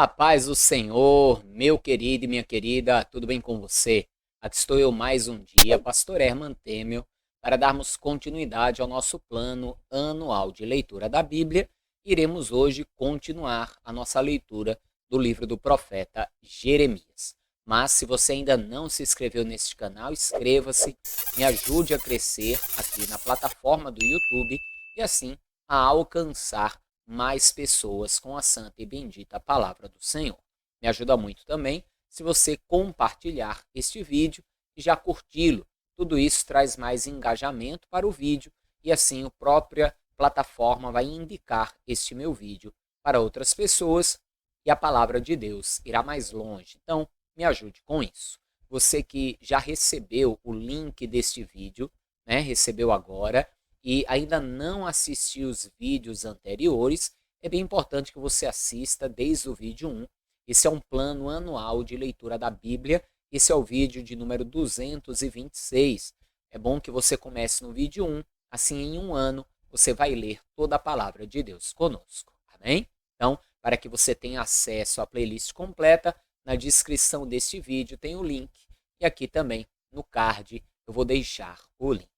A paz do Senhor, meu querido e minha querida, tudo bem com você? Aqui estou eu mais um dia, Pastor Herman Temel, para darmos continuidade ao nosso plano anual de leitura da Bíblia. Iremos hoje continuar a nossa leitura do livro do profeta Jeremias. Mas se você ainda não se inscreveu neste canal, inscreva-se, me ajude a crescer aqui na plataforma do YouTube e assim a alcançar mais pessoas com a santa e bendita palavra do Senhor. Me ajuda muito também se você compartilhar este vídeo e já curti-lo. Tudo isso traz mais engajamento para o vídeo e assim a própria plataforma vai indicar este meu vídeo para outras pessoas e a palavra de Deus irá mais longe. Então, me ajude com isso. Você que já recebeu o link deste vídeo, recebeu agora, e ainda não assistiu os vídeos anteriores, é bem importante que você assista desde o vídeo 1. Esse é um plano anual de leitura da Bíblia. Esse é o vídeo de número 226. É bom que você comece no vídeo 1, assim em um ano você vai ler toda a palavra de Deus conosco. Amém? Então, para que você tenha acesso à playlist completa, na descrição deste vídeo tem o link e aqui também no card eu vou deixar o link.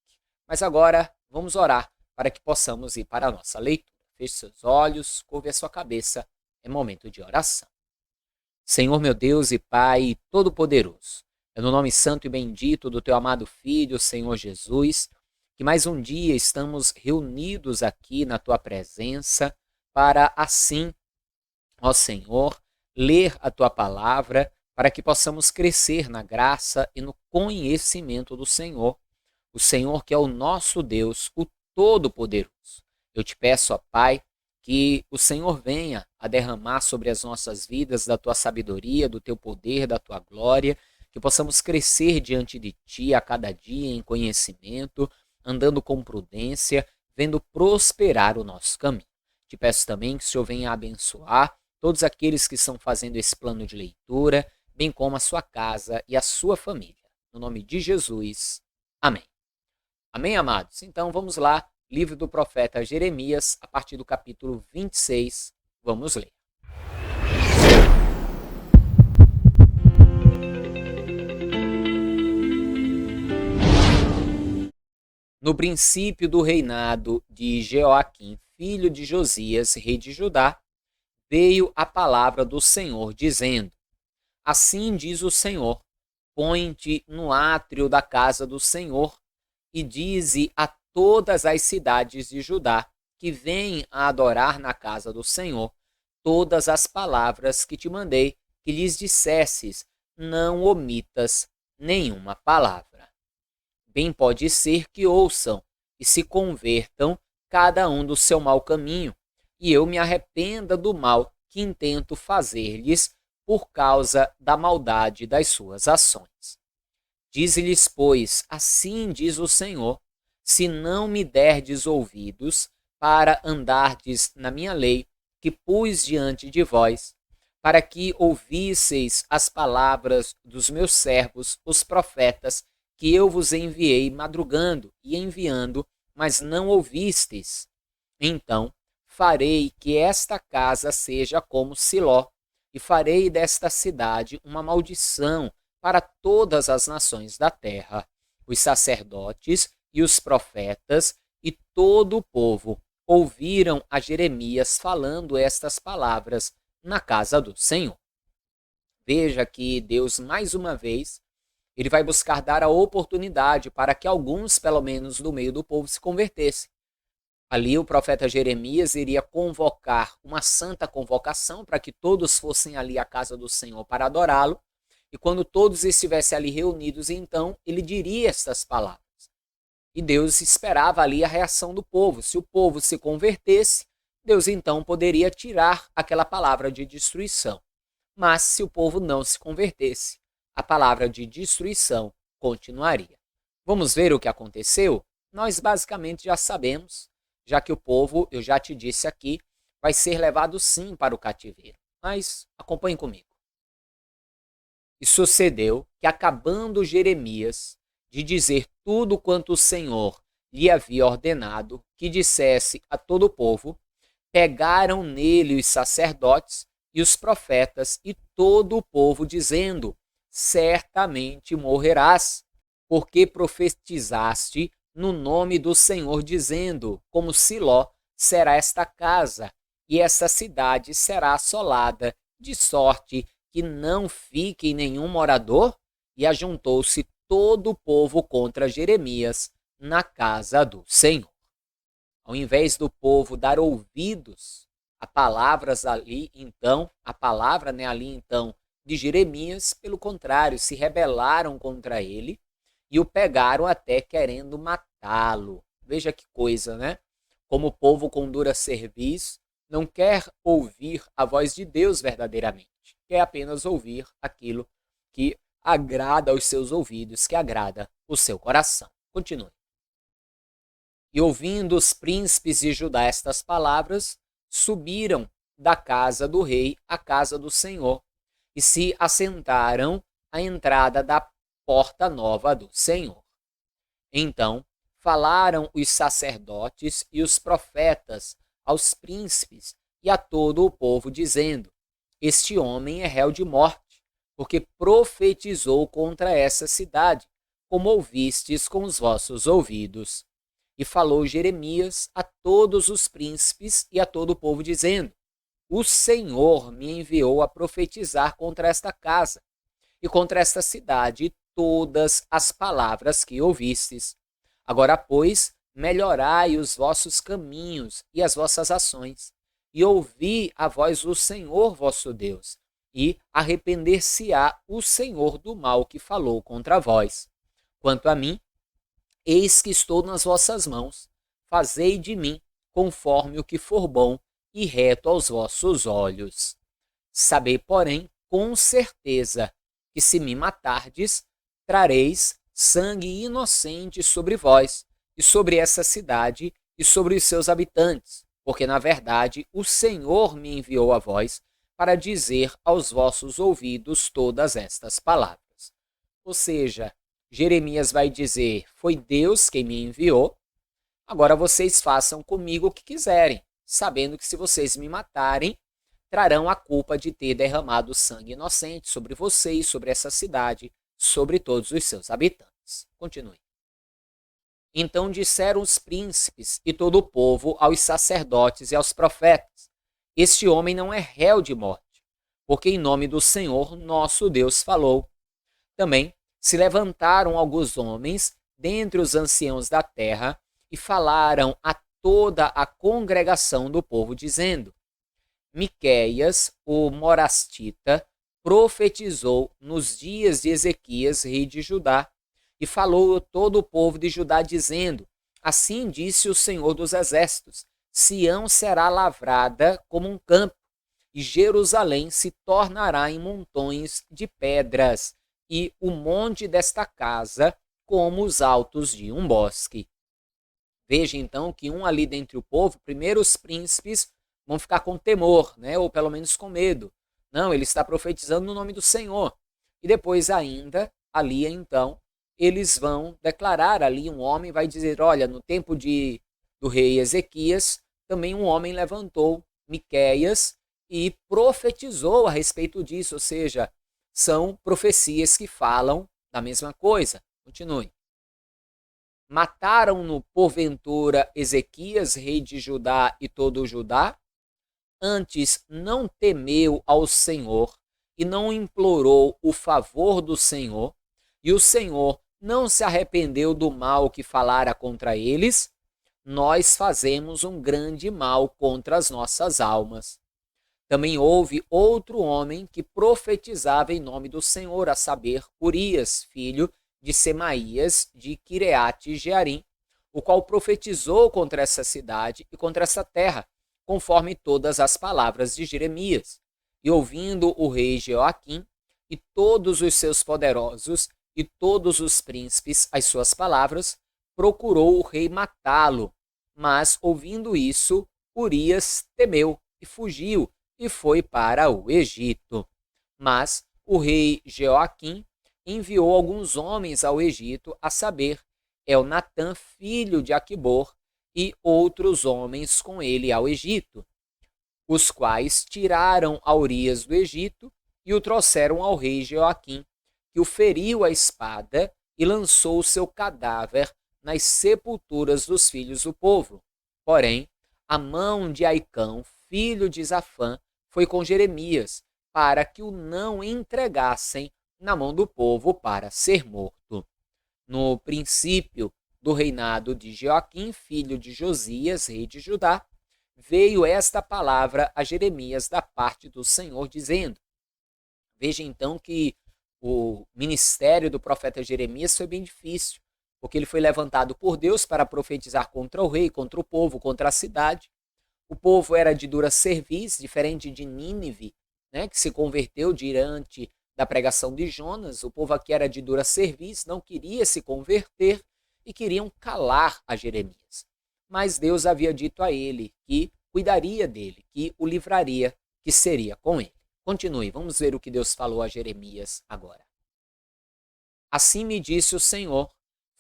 Mas agora vamos orar para que possamos ir para a nossa leitura. Feche seus olhos, curve a sua cabeça, é momento de oração. Senhor meu Deus e Pai Todo-Poderoso, é no nome santo e bendito do Teu amado Filho, Senhor Jesus, que mais um dia estamos reunidos aqui na Tua presença para assim, ó Senhor, ler a Tua palavra para que possamos crescer na graça e no conhecimento do Senhor. O Senhor que é o nosso Deus, o Todo-Poderoso. Eu te peço, ó Pai, que o Senhor venha a derramar sobre as nossas vidas da Tua sabedoria, do Teu poder, da Tua glória, que possamos crescer diante de Ti a cada dia em conhecimento, andando com prudência, vendo prosperar o nosso caminho. Te peço também que o Senhor venha abençoar todos aqueles que estão fazendo esse plano de leitura, bem como a sua casa e a sua família. No nome de Jesus. Amém. Amém, amados? Então vamos lá, livro do profeta Jeremias, a partir do capítulo 26, vamos ler. No princípio do reinado de Jeoaquim, filho de Josias, rei de Judá, veio a palavra do Senhor, dizendo: Assim diz o Senhor, põe-te no átrio da casa do Senhor, e dize a todas as cidades de Judá que vêm a adorar na casa do Senhor todas as palavras que te mandei que lhes dissesses, não omitas nenhuma palavra. Bem pode ser que ouçam e se convertam cada um do seu mau caminho, e eu me arrependa do mal que intento fazer-lhes por causa da maldade das suas ações. Dize-lhes, pois, assim diz o Senhor, se não me derdes ouvidos para andardes na minha lei, que pus diante de vós, para que ouvisseis as palavras dos meus servos, os profetas, que eu vos enviei madrugando e enviando, mas não ouvistes. Então farei que esta casa seja como Siló, e farei desta cidade uma maldição para todas as nações da terra. Os sacerdotes e os profetas e todo o povo ouviram a Jeremias falando estas palavras na casa do Senhor. Veja que Deus, mais uma vez, ele vai buscar dar a oportunidade para que alguns, pelo menos do meio do povo, se convertessem. Ali o profeta Jeremias iria convocar uma santa convocação para que todos fossem ali à casa do Senhor para adorá-lo. E quando todos estivessem ali reunidos, então ele diria estas palavras. E Deus esperava ali a reação do povo. Se o povo se convertesse, Deus então poderia tirar aquela palavra de destruição. Mas se o povo não se convertesse, a palavra de destruição continuaria. Vamos ver o que aconteceu? Nós basicamente já sabemos, já que o povo, eu já te disse aqui, vai ser levado sim para o cativeiro. Mas acompanhe comigo. E sucedeu que, acabando Jeremias de dizer tudo quanto o Senhor lhe havia ordenado que dissesse a todo o povo, pegaram nele os sacerdotes e os profetas e todo o povo, dizendo: certamente morrerás, porque profetizaste no nome do Senhor, dizendo: como Siló será esta casa, e essa cidade será assolada, de sorte que não fique nenhum morador? E ajuntou-se todo o povo contra Jeremias na casa do Senhor. Ao invés do povo dar ouvidos a palavras ali, então, a palavra, ali então de Jeremias, pelo contrário, se rebelaram contra ele e o pegaram até querendo matá-lo. Veja que coisa, né? Como o povo com dura cerviz não quer ouvir a voz de Deus verdadeiramente, quer apenas ouvir aquilo que agrada aos seus ouvidos, que agrada o seu coração. Continue. E ouvindo os príncipes de Judá estas palavras, subiram da casa do rei à casa do Senhor e se assentaram à entrada da porta nova do Senhor. Então falaram os sacerdotes e os profetas aos príncipes e a todo o povo, dizendo: este homem é réu de morte, porque profetizou contra essa cidade, como ouvistes com os vossos ouvidos. E falou Jeremias a todos os príncipes e a todo o povo, dizendo: o Senhor me enviou a profetizar contra esta casa e contra esta cidade todas as palavras que ouvistes. Agora, pois, melhorai os vossos caminhos e as vossas ações, e ouvi a voz do Senhor vosso Deus, e arrepender-se-á o Senhor do mal que falou contra vós. Quanto a mim, eis que estou nas vossas mãos, fazei de mim conforme o que for bom e reto aos vossos olhos. Sabei, porém, com certeza, que se me matardes, trareis sangue inocente sobre vós, e sobre essa cidade, e sobre os seus habitantes, porque, na verdade, o Senhor me enviou a vós para dizer aos vossos ouvidos todas estas palavras. Ou seja, Jeremias vai dizer: foi Deus quem me enviou, agora vocês façam comigo o que quiserem, sabendo que se vocês me matarem, trarão a culpa de ter derramado sangue inocente sobre vocês, sobre essa cidade, sobre todos os seus habitantes. Continue. Então disseram os príncipes e todo o povo aos sacerdotes e aos profetas: este homem não é réu de morte, porque em nome do Senhor nosso Deus falou. Também se levantaram alguns homens dentre os anciãos da terra e falaram a toda a congregação do povo, dizendo: Miqueias, o morastita, profetizou nos dias de Ezequias, rei de Judá, e falou a todo o povo de Judá, dizendo: assim disse o Senhor dos Exércitos: Sião será lavrada como um campo, e Jerusalém se tornará em montões de pedras, e o monte desta casa como os altos de um bosque. Veja então que ali dentre o povo, primeiro os príncipes vão ficar com temor, né? Ou pelo menos com medo. Não, ele está profetizando no nome do Senhor. E depois ainda, ali então, eles vão declarar ali, um homem vai dizer: olha, no tempo do rei Ezequias, também um homem levantou, Miqueias, e profetizou a respeito disso, ou seja, são profecias que falam da mesma coisa. Continue. Mataram-no, porventura, Ezequias, rei de Judá, e todo o Judá? Antes não temeu ao Senhor e não implorou o favor do Senhor, e o Senhor não se arrependeu do mal que falara contra eles. Nós fazemos um grande mal contra as nossas almas. Também houve outro homem que profetizava em nome do Senhor, a saber, Urias, filho de Semaías, de Quireate-Jearim, o qual profetizou contra essa cidade e contra essa terra, conforme todas as palavras de Jeremias. E ouvindo o rei Jeoaquim e todos os seus poderosos e todos os príncipes as suas palavras, procurou o rei matá-lo. Mas, ouvindo isso, Urias temeu e fugiu, e foi para o Egito. Mas o rei Jeoaquim enviou alguns homens ao Egito, a saber, Elnatã, filho de Aquibor, e outros homens com ele ao Egito. os quais tiraram a Urias do Egito e o trouxeram ao rei Jeoaquim, que o feriu a espada e lançou o seu cadáver nas sepulturas dos filhos do povo. Porém, a mão de Aicão, filho de Safã, foi com Jeremias, para que o não entregassem na mão do povo para ser morto. No princípio do reinado de Jeoaquim, filho de Josias, rei de Judá, veio esta palavra a Jeremias da parte do Senhor, dizendo: Veja então que o ministério do profeta Jeremias foi bem difícil, porque ele foi levantado por Deus para profetizar contra o rei, contra o povo, contra a cidade. O povo era de dura cerviz, diferente de Nínive, né, que se converteu diante da pregação de Jonas. O povo aqui era de dura cerviz, não queria se converter e queriam calar a Jeremias. Mas Deus havia dito a ele que cuidaria dele, que o livraria, que seria com ele. Continue, vamos ver o que Deus falou a Jeremias agora. Assim me disse o Senhor: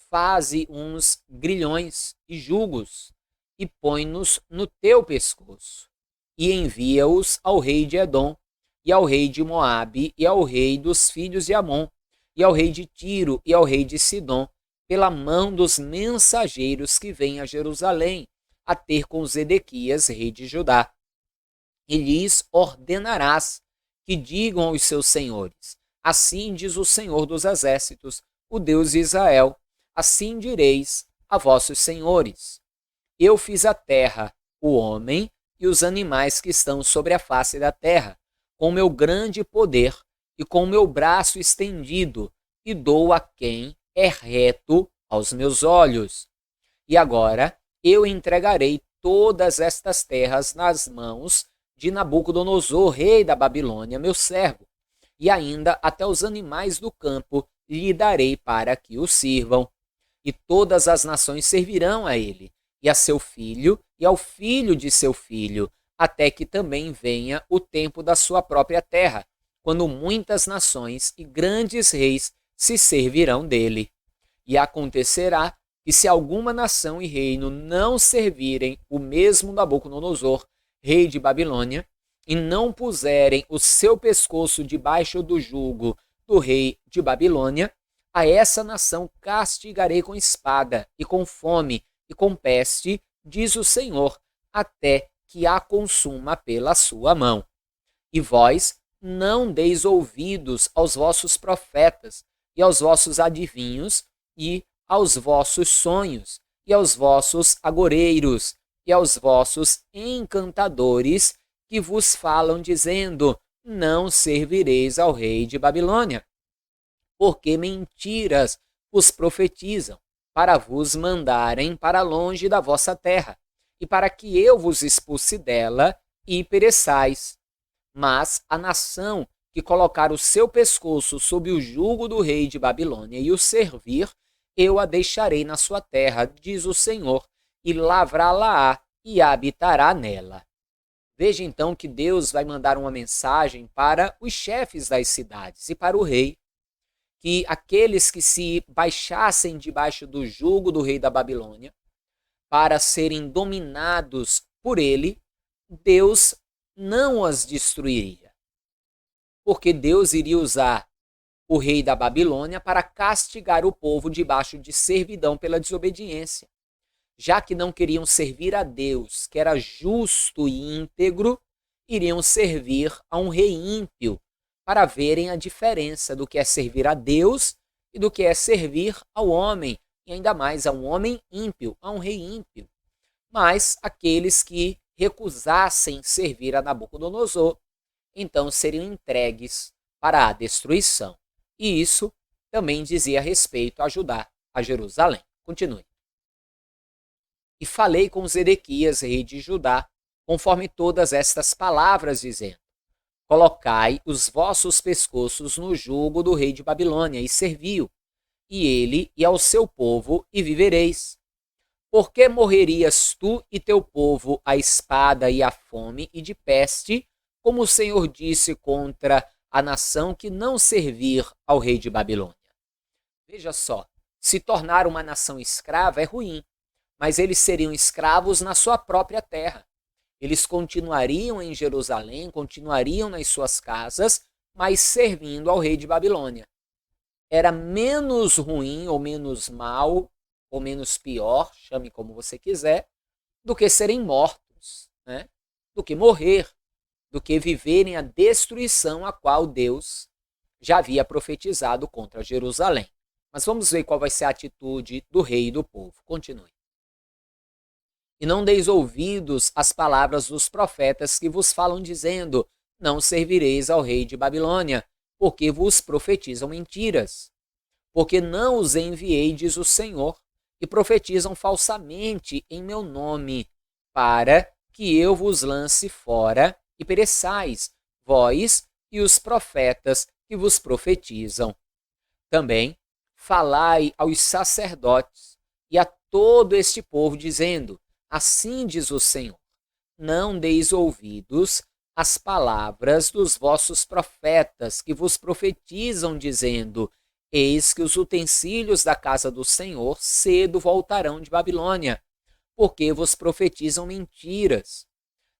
faze uns grilhões e jugos e põe-nos no teu pescoço, e envia-os ao rei de Edom, e ao rei de Moabe, e ao rei dos filhos de Amon, e ao rei de Tiro, e ao rei de Sidom, pela mão dos mensageiros que vêm a Jerusalém, a ter com Zedequias, rei de Judá. E lhes ordenarás que digam aos seus senhores: assim diz o Senhor dos exércitos, o Deus de Israel, assim direis a vossos senhores: eu fiz a terra, o homem e os animais que estão sobre a face da terra, com meu grande poder e com meu braço estendido, e dou a quem é reto aos meus olhos. E agora eu entregarei todas estas terras nas mãos de Nabucodonosor, rei da Babilônia, meu servo, e ainda até os animais do campo lhe darei para que o sirvam. E todas as nações servirão a ele, e a seu filho, e ao filho de seu filho, até que também venha o tempo da sua própria terra, quando muitas nações e grandes reis se servirão dele. E acontecerá que se alguma nação e reino não servirem o mesmo Nabucodonosor, rei de Babilônia, e não puserem o seu pescoço debaixo do jugo do rei de Babilônia, a essa nação castigarei com espada, e com fome, e com peste, diz o Senhor, até que a consuma pela sua mão. E vós não deis ouvidos aos vossos profetas, e aos vossos adivinhos, e aos vossos sonhos, e aos vossos agoreiros, e aos vossos encantadores, que vos falam dizendo: não servireis ao rei de Babilônia. Porque mentiras vos profetizam, para vos mandarem para longe da vossa terra, e para que eu vos expulse dela e pereçais. Mas a nação que colocar o seu pescoço sob o jugo do rei de Babilônia e o servir, eu a deixarei na sua terra, diz o Senhor, e lavrá-la-á e habitará nela. Veja então que Deus vai mandar uma mensagem para os chefes das cidades e para o rei, que aqueles que se baixassem debaixo do jugo do rei da Babilônia, para serem dominados por ele, Deus não as destruiria. Porque Deus iria usar o rei da Babilônia para castigar o povo debaixo de servidão pela desobediência. Já que não queriam servir a Deus, que era justo e íntegro, iriam servir a um rei ímpio, para verem a diferença do que é servir a Deus e do que é servir ao homem, e ainda mais a um homem ímpio, a um rei ímpio. Mas aqueles que recusassem servir a Nabucodonosor, então seriam entregues para a destruição. E isso também dizia respeito a Judá, a Jerusalém. Continue. E falei com Zedequias, rei de Judá, conforme todas estas palavras, dizendo: colocai os vossos pescoços no jugo do rei de Babilônia, e serviu, e ele e ao seu povo, e vivereis. Por que morrerias tu e teu povo à espada e à fome e de peste, como o Senhor disse contra a nação que não servir ao rei de Babilônia? Veja só, se tornar uma nação escrava é ruim, mas eles seriam escravos na sua própria terra. Eles continuariam em Jerusalém, continuariam nas suas casas, mas servindo ao rei de Babilônia. Era menos ruim, ou menos mal, ou menos pior, chame como você quiser, do que serem mortos, né? Do que morrer, do que viverem a destruição a qual Deus já havia profetizado contra Jerusalém. Mas vamos ver qual vai ser a atitude do rei e do povo. Continue. E não deis ouvidos às palavras dos profetas que vos falam, dizendo: não servireis ao rei de Babilônia, porque vos profetizam mentiras. Porque não os enviei, diz o Senhor, e profetizam falsamente em meu nome, para que eu vos lance fora e pereçais, vós e os profetas que vos profetizam. Também falai aos sacerdotes e a todo este povo, dizendo: assim diz o Senhor, não deis ouvidos às palavras dos vossos profetas que vos profetizam, dizendo: eis que os utensílios da casa do Senhor cedo voltarão de Babilônia, porque vos profetizam mentiras.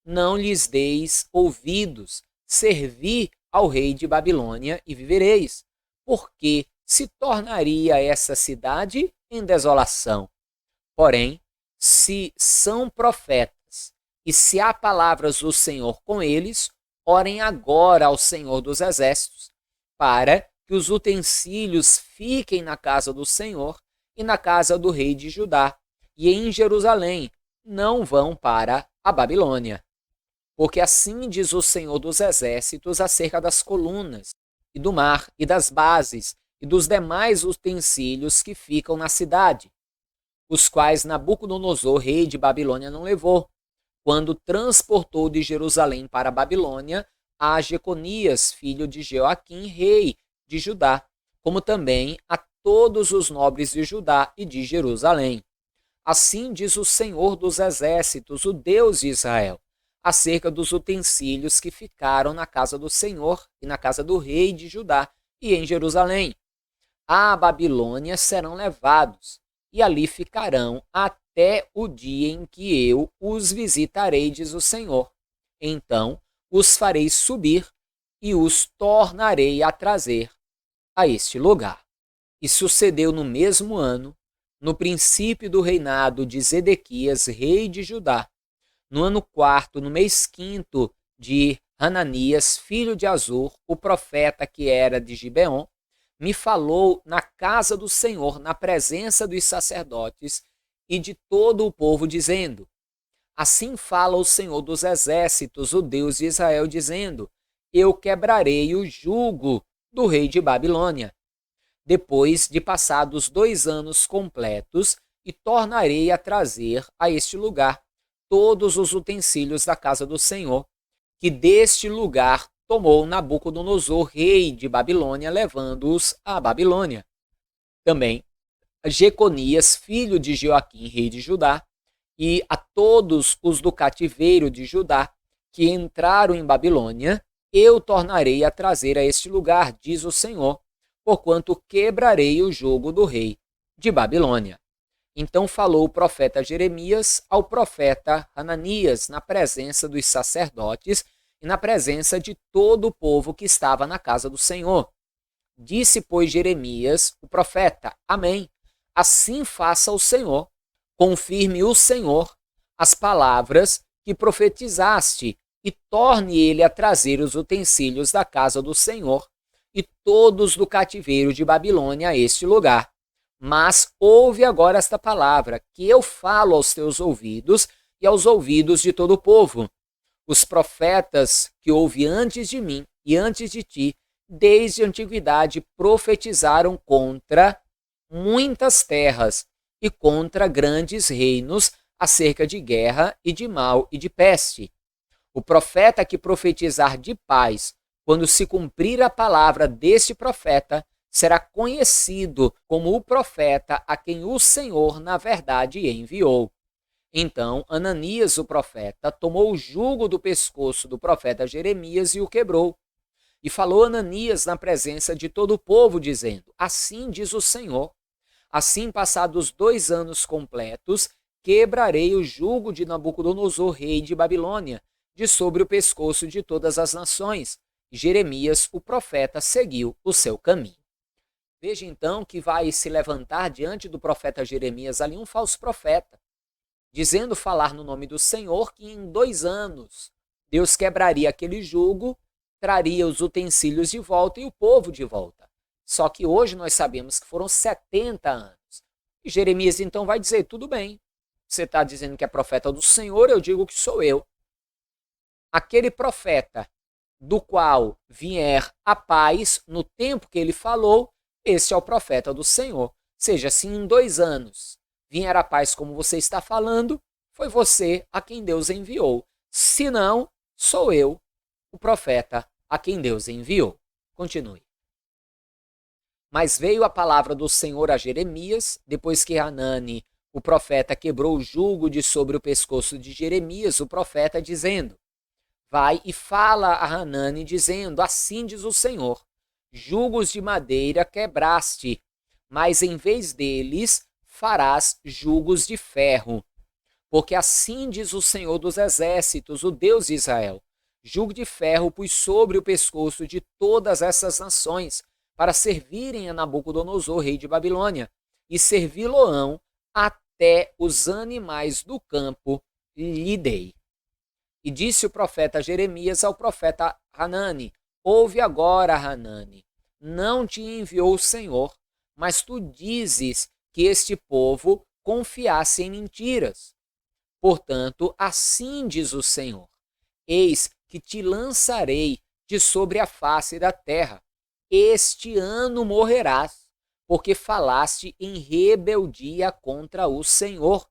Não lhes deis ouvidos, servi ao rei de Babilônia e vivereis, porque se tornaria essa cidade em desolação. Porém, se são profetas e se há palavras do Senhor com eles, orem agora ao Senhor dos Exércitos, para que os utensílios fiquem na casa do Senhor e na casa do rei de Judá, e em Jerusalém, não vão para a Babilônia. Porque assim diz o Senhor dos Exércitos acerca das colunas, e do mar, e das bases, e dos demais utensílios que ficam na cidade, os quais Nabucodonosor, rei de Babilônia, não levou, quando transportou de Jerusalém para a Babilônia a Jeconias, filho de Joaquim, rei de Judá, como também a todos os nobres de Judá e de Jerusalém. Assim diz o Senhor dos Exércitos, o Deus de Israel, acerca dos utensílios que ficaram na casa do Senhor e na casa do rei de Judá e em Jerusalém. À Babilônia serão levados, e ali ficarão até o dia em que eu os visitarei, diz o Senhor. Então os farei subir e os tornarei a trazer a este lugar. E sucedeu no mesmo ano, no princípio do reinado de Zedequias, rei de Judá, no ano 4º, no mês 5º de Hananias, filho de Azur, o profeta que era de Gibeon, me falou na casa do Senhor, na presença dos sacerdotes e de todo o povo, dizendo: assim fala o Senhor dos Exércitos, o Deus de Israel, dizendo: eu quebrarei o jugo do rei de Babilônia, depois de passados 2 anos completos, e tornarei a trazer a este lugar todos os utensílios da casa do Senhor, que deste lugar tomou Nabucodonosor, rei de Babilônia, levando-os à Babilônia. Também Jeconias, filho de Joaquim, rei de Judá, e a todos os do cativeiro de Judá que entraram em Babilônia, eu tornarei a trazer a este lugar, diz o Senhor, porquanto quebrarei o jugo do rei de Babilônia. Então falou o profeta Jeremias ao profeta Hananias na presença dos sacerdotes e na presença de todo o povo que estava na casa do Senhor. Disse, pois, Jeremias, o profeta: amém. Assim faça o Senhor, confirme o Senhor as palavras que profetizaste, e torne ele a trazer os utensílios da casa do Senhor e todos do cativeiro de Babilônia a este lugar. Mas ouve agora esta palavra, que eu falo aos teus ouvidos e aos ouvidos de todo o povo. Os profetas que houve antes de mim e antes de ti, desde a antiguidade, profetizaram contra muitas terras e contra grandes reinos, acerca de guerra e de mal e de peste. O profeta que profetizar de paz, quando se cumprir a palavra deste profeta, será conhecido como o profeta a quem o Senhor, na verdade, enviou. Então Ananias, o profeta, tomou o jugo do pescoço do profeta Jeremias e o quebrou. E falou Ananias na presença de todo o povo, dizendo: assim diz o Senhor, assim passados 2 anos completos, quebrarei o jugo de Nabucodonosor, rei de Babilônia, de sobre o pescoço de todas as nações. E Jeremias, o profeta, seguiu o seu caminho. Veja então que vai se levantar diante do profeta Jeremias ali um falso profeta, dizendo falar no nome do Senhor que em 2 anos Deus quebraria aquele jugo, traria os utensílios de volta e o povo de volta. Só que hoje nós sabemos que foram 70 anos. E Jeremias então vai dizer, tudo bem, você está dizendo que é profeta do Senhor, eu digo que sou eu. Aquele profeta do qual vier a paz no tempo que ele falou, esse é o profeta do Senhor. Seja, se em 2 anos vier a paz como você está falando, foi você a quem Deus enviou. Se não, sou eu, o profeta a quem Deus enviou. Continue. Mas veio a palavra do Senhor a Jeremias, depois que Hanani, o profeta, quebrou o jugo de sobre o pescoço de Jeremias, o profeta, dizendo, vai e fala a Hanani, dizendo, assim diz o Senhor, jugos de madeira quebraste, mas em vez deles farás jugos de ferro. Porque assim diz o Senhor dos exércitos, o Deus de Israel, jugo de ferro pus sobre o pescoço de todas essas nações, para servirem a Nabucodonosor, rei de Babilônia, e servi-lo-ão até os animais do campo lhe dei. E disse o profeta Jeremias ao profeta Hanani, ouve agora, Hanani, não te enviou o Senhor, mas tu dizes que este povo confiasse em mentiras. Portanto, assim diz o Senhor, eis que te lançarei de sobre a face da terra. Este ano morrerás, porque falaste em rebeldia contra o Senhor.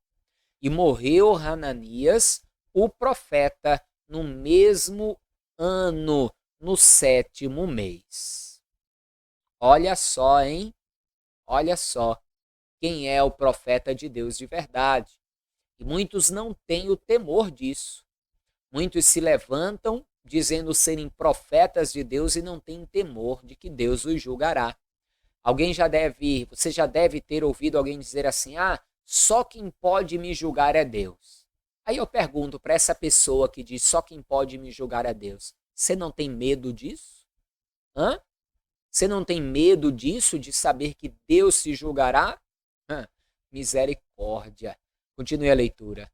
E morreu Hananias, o profeta, no mesmo ano, no 7º mês. Olha só, hein? Olha só quem é o profeta de Deus de verdade. E muitos não têm o temor disso. Muitos se levantam dizendo serem profetas de Deus e não têm temor de que Deus os julgará. Você já deve ter ouvido alguém dizer assim, só quem pode me julgar é Deus. Aí eu pergunto para essa pessoa que diz só quem pode me julgar é Deus, você não tem medo disso? Você não tem medo disso, de saber que Deus se julgará? Misericórdia. Continue a leitura.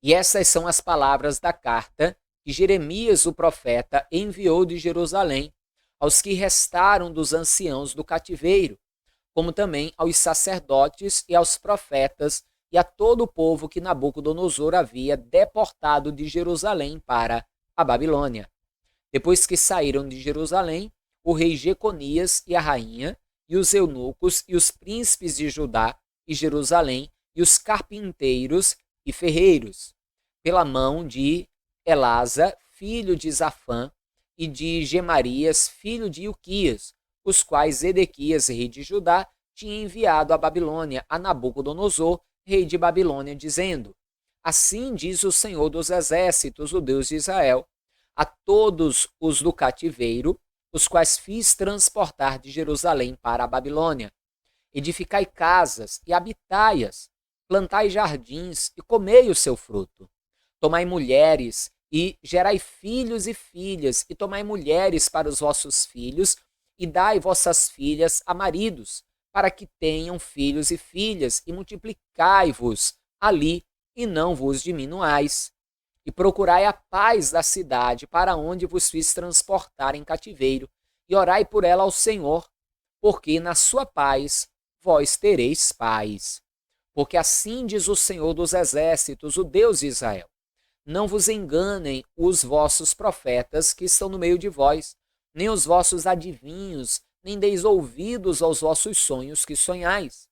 E essas são as palavras da carta que Jeremias, o profeta, enviou de Jerusalém aos que restaram dos anciãos do cativeiro, como também aos sacerdotes e aos profetas e a todo o povo que Nabucodonosor havia deportado de Jerusalém para a Babilônia. Depois que saíram de Jerusalém, o rei Jeconias e a rainha, e os eunucos e os príncipes de Judá e Jerusalém, e os carpinteiros e ferreiros, pela mão de Elasa, filho de Zafã, e de Gemarias, filho de Ilquias, os quais Edequias, rei de Judá, tinha enviado à Babilônia a Nabucodonosor, rei de Babilônia, dizendo, assim diz o Senhor dos exércitos, o Deus de Israel, a todos os do cativeiro, os quais fiz transportar de Jerusalém para a Babilônia. Edificai casas e habitai-as, plantai jardins e comei o seu fruto. Tomai mulheres e gerai filhos e filhas, e tomai mulheres para os vossos filhos, e dai vossas filhas a maridos, para que tenham filhos e filhas, e multiplicai-vos ali, e não vos diminuais. E procurai a paz da cidade, para onde vos fiz transportar em cativeiro, e orai por ela ao Senhor, porque na sua paz vós tereis paz. Porque assim diz o Senhor dos exércitos, o Deus de Israel, não vos enganem os vossos profetas que estão no meio de vós, nem os vossos adivinhos, nem deis ouvidos aos vossos sonhos que sonhais,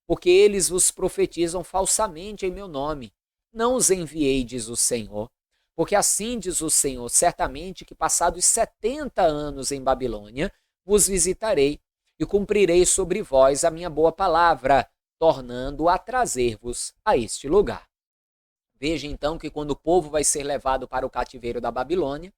porque eles vos profetizam falsamente em meu nome. Não os enviei, diz o Senhor, porque assim diz o Senhor, certamente que passados 70 anos em Babilônia, vos visitarei e cumprirei sobre vós a minha boa palavra, tornando a trazer-vos a este lugar. Veja então que quando o povo vai ser levado para o cativeiro da Babilônia,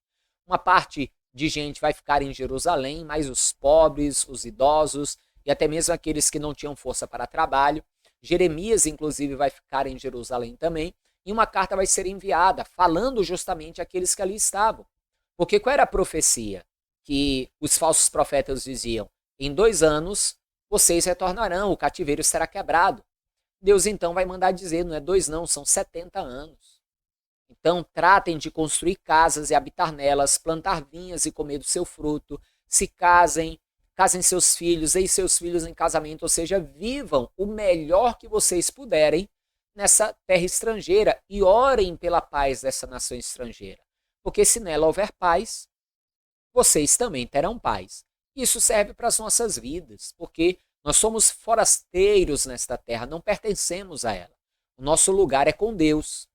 uma parte de gente vai ficar em Jerusalém, mas os pobres, os idosos e até mesmo aqueles que não tinham força para trabalho, Jeremias, inclusive, vai ficar em Jerusalém também, e uma carta vai ser enviada falando justamente àqueles que ali estavam. Porque qual era a profecia? Que os falsos profetas diziam: em 2 anos vocês retornarão, o cativeiro será quebrado. Deus então vai mandar dizer, não é 2 não, são 70 anos. Então tratem de construir casas e habitar nelas, plantar vinhas e comer do seu fruto, se casem, casem seus filhos, deem seus filhos em casamento, ou seja, vivam o melhor que vocês puderem nessa terra estrangeira e orem pela paz dessa nação estrangeira. Porque se nela houver paz, vocês também terão paz. Isso serve para as nossas vidas, porque nós somos forasteiros nesta terra, não pertencemos a ela. O nosso lugar é com Deus,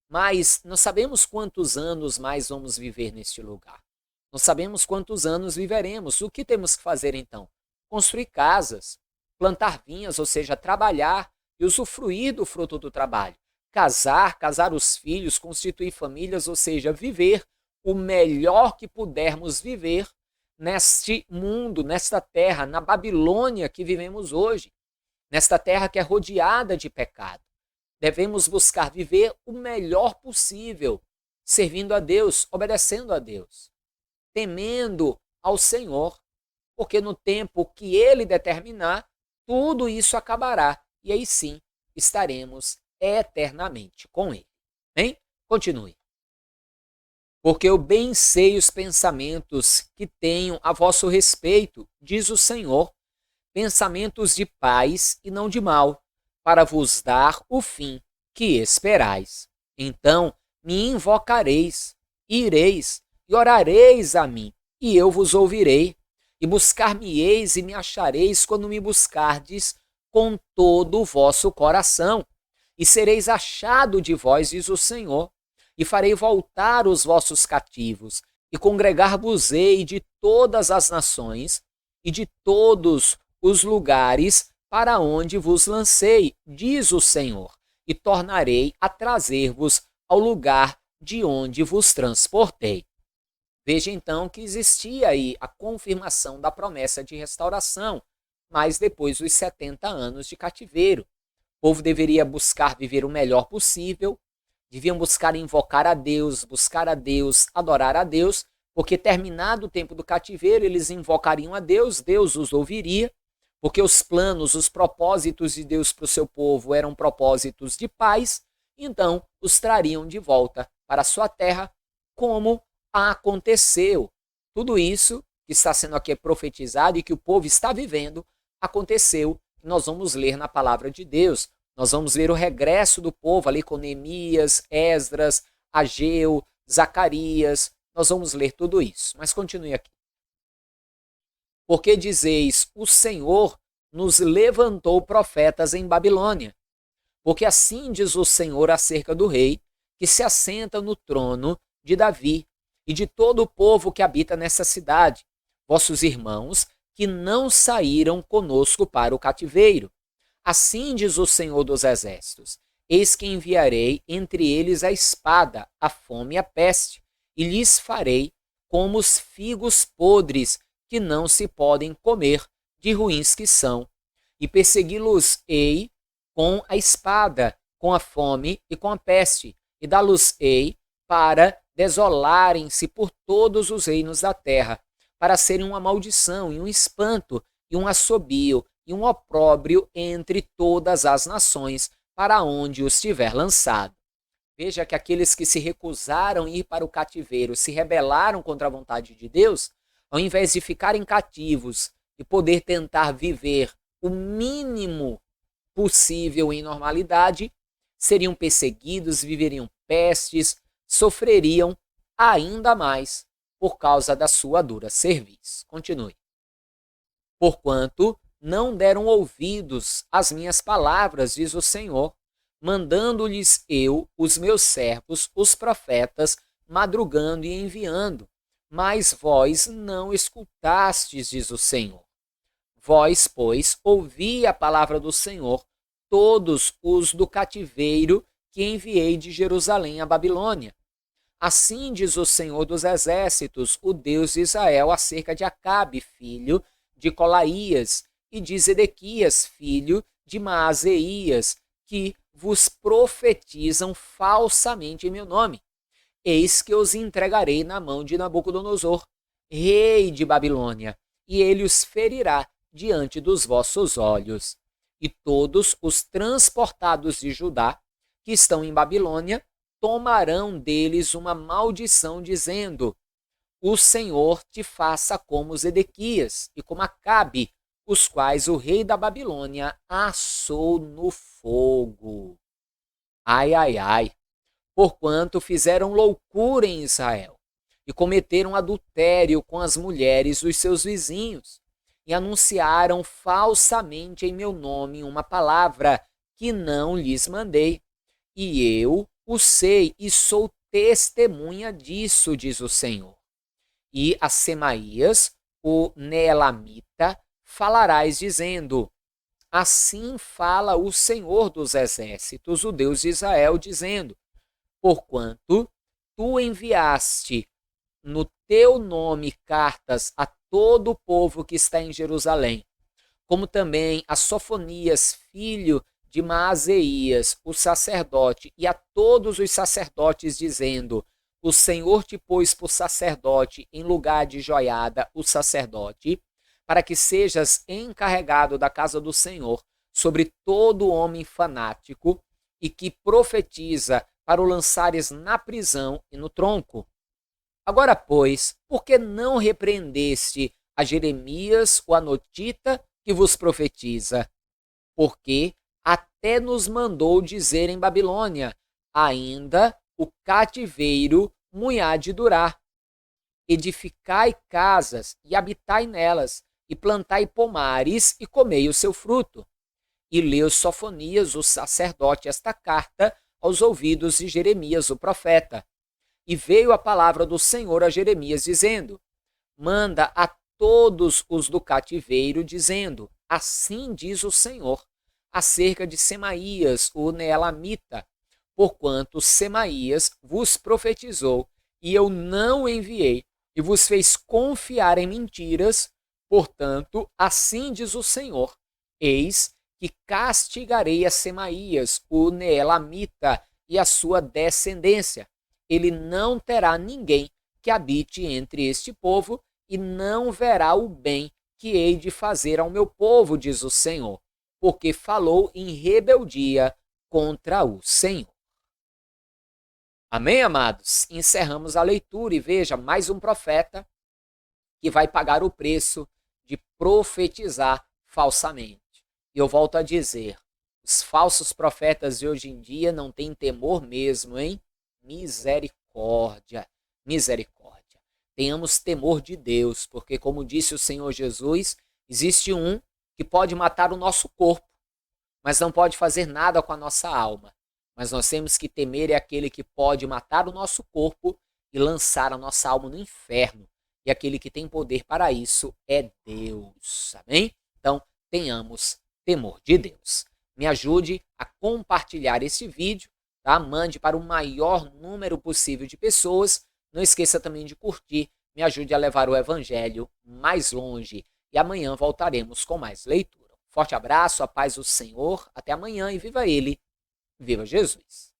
mas não sabemos quantos anos mais vamos viver neste lugar. Não sabemos quantos anos viveremos. O que temos que fazer então? Construir casas, plantar vinhas, ou seja, trabalhar e usufruir do fruto do trabalho. Casar os filhos, constituir famílias, ou seja, viver o melhor que pudermos viver neste mundo, nesta terra, na Babilônia que vivemos hoje, nesta terra que é rodeada de pecado. Devemos buscar viver o melhor possível, servindo a Deus, obedecendo a Deus, temendo ao Senhor, porque no tempo que Ele determinar, tudo isso acabará, e aí sim estaremos eternamente com Ele. Hein? Continue. Porque eu bem sei os pensamentos que tenho a vosso respeito, diz o Senhor, pensamentos de paz e não de mal, para vos dar o fim que esperais. Então me invocareis, ireis e orareis a mim, e eu vos ouvirei, e buscar-me-eis e me achareis quando me buscardes com todo o vosso coração, e sereis achado de vós, diz o Senhor, e farei voltar os vossos cativos, e congregar-vos-ei de todas as nações e de todos os lugares para onde vos lancei, diz o Senhor, e tornarei a trazer-vos ao lugar de onde vos transportei. Veja então que existia aí a confirmação da promessa de restauração, mas depois dos 70 anos de cativeiro. O povo deveria buscar viver o melhor possível, deviam buscar invocar a Deus, adorar a Deus, porque terminado o tempo do cativeiro, eles invocariam a Deus, Deus os ouviria, porque os planos, os propósitos de Deus para o seu povo eram propósitos de paz, então os trariam de volta para a sua terra, como aconteceu. Tudo isso que está sendo aqui profetizado e que o povo está vivendo, aconteceu. Nós vamos ler na palavra de Deus. Nós vamos ver o regresso do povo ali com Neemias, Esdras, Ageu, Zacarias. Nós vamos ler tudo isso. Mas continue aqui. Porque dizeis, o Senhor nos levantou profetas em Babilônia. Porque assim diz o Senhor acerca do rei, que se assenta no trono de Davi, e de todo o povo que habita nessa cidade, vossos irmãos, que não saíram conosco para o cativeiro. Assim diz o Senhor dos Exércitos, eis que enviarei entre eles a espada, a fome e a peste, e lhes farei como os figos podres que não se podem comer, de ruins que são, e persegui-los-ei com a espada, com a fome e com a peste, e dá-los-ei para desolarem-se por todos os reinos da terra, para serem uma maldição e um espanto e um assobio e um opróbrio entre todas as nações, para onde os tiver lançado. Veja que aqueles que se recusaram a ir para o cativeiro, se rebelaram contra a vontade de Deus, ao invés de ficarem cativos e poder tentar viver o mínimo possível em normalidade, seriam perseguidos, viveriam pestes, sofreriam ainda mais por causa da sua dura cerviz. Continue. Porquanto não deram ouvidos às minhas palavras, diz o Senhor, mandando-lhes eu, os meus servos, os profetas, madrugando e enviando. Mas vós não escutastes, diz o Senhor. Vós, pois, ouvi a palavra do Senhor, todos os do cativeiro que enviei de Jerusalém à Babilônia. Assim diz o Senhor dos Exércitos, o Deus de Israel, acerca de Acabe, filho de Colaías, e de Zedequias, filho de Maazéias, que vos profetizam falsamente em meu nome. Eis que os entregarei na mão de Nabucodonosor, rei de Babilônia, e ele os ferirá diante dos vossos olhos. E todos os transportados de Judá, que estão em Babilônia, tomarão deles uma maldição, dizendo: o Senhor te faça como Zedequias e como Acabe, os quais o rei da Babilônia assou no fogo. Ai, ai, ai, porquanto fizeram loucura em Israel e cometeram adultério com as mulheres dos seus vizinhos e anunciaram falsamente em meu nome uma palavra que não lhes mandei. E eu o sei e sou testemunha disso, diz o Senhor. E a Semaías, o Neelamita, falarás dizendo: assim fala o Senhor dos exércitos, o Deus de Israel, dizendo: porquanto tu enviaste no teu nome cartas a todo o povo que está em Jerusalém, como também a Sofonias, filho de Maazéias, o sacerdote, e a todos os sacerdotes, dizendo: o Senhor te pôs por sacerdote em lugar de Joiada, o sacerdote, para que sejas encarregado da casa do Senhor sobre todo homem fanático e que profetiza, para o lançares na prisão e no tronco. Agora, pois, por que não repreendeste a Jeremias, o anotita, que vos profetiza? Porque até nos mandou dizer em Babilônia: ainda o cativeiro muito há de durar. Edificai casas e habitai nelas, e plantai pomares e comei o seu fruto. E leu Sofonias, o sacerdote, esta carta aos ouvidos de Jeremias, o profeta. E veio a palavra do Senhor a Jeremias, dizendo: manda a todos os do cativeiro, dizendo: assim diz o Senhor, acerca de Semaías, o Neelamita, porquanto Semaías vos profetizou, e eu não o enviei, e vos fez confiar em mentiras, portanto, assim diz o Senhor: eis que castigarei a Semaías, o Neelamita, e a sua descendência. Ele não terá ninguém que habite entre este povo, e não verá o bem que hei de fazer ao meu povo, diz o Senhor, porque falou em rebeldia contra o Senhor. Amém, amados? Encerramos a leitura e veja, mais um profeta que vai pagar o preço de profetizar falsamente. E eu volto a dizer, os falsos profetas de hoje em dia não têm temor mesmo, hein? Misericórdia, misericórdia. Tenhamos temor de Deus, porque como disse o Senhor Jesus, existe um que pode matar o nosso corpo, mas não pode fazer nada com a nossa alma. Mas nós temos que temer aquele que pode matar o nosso corpo e lançar a nossa alma no inferno. E aquele que tem poder para isso é Deus. Amém? Então, tenhamos temor de Deus. Me ajude a compartilhar este vídeo, tá? Mande para o maior número possível de pessoas. Não esqueça também de curtir. Me ajude a levar o evangelho mais longe. E amanhã voltaremos com mais leitura. Forte abraço, a paz do Senhor. Até amanhã e viva ele. Viva Jesus!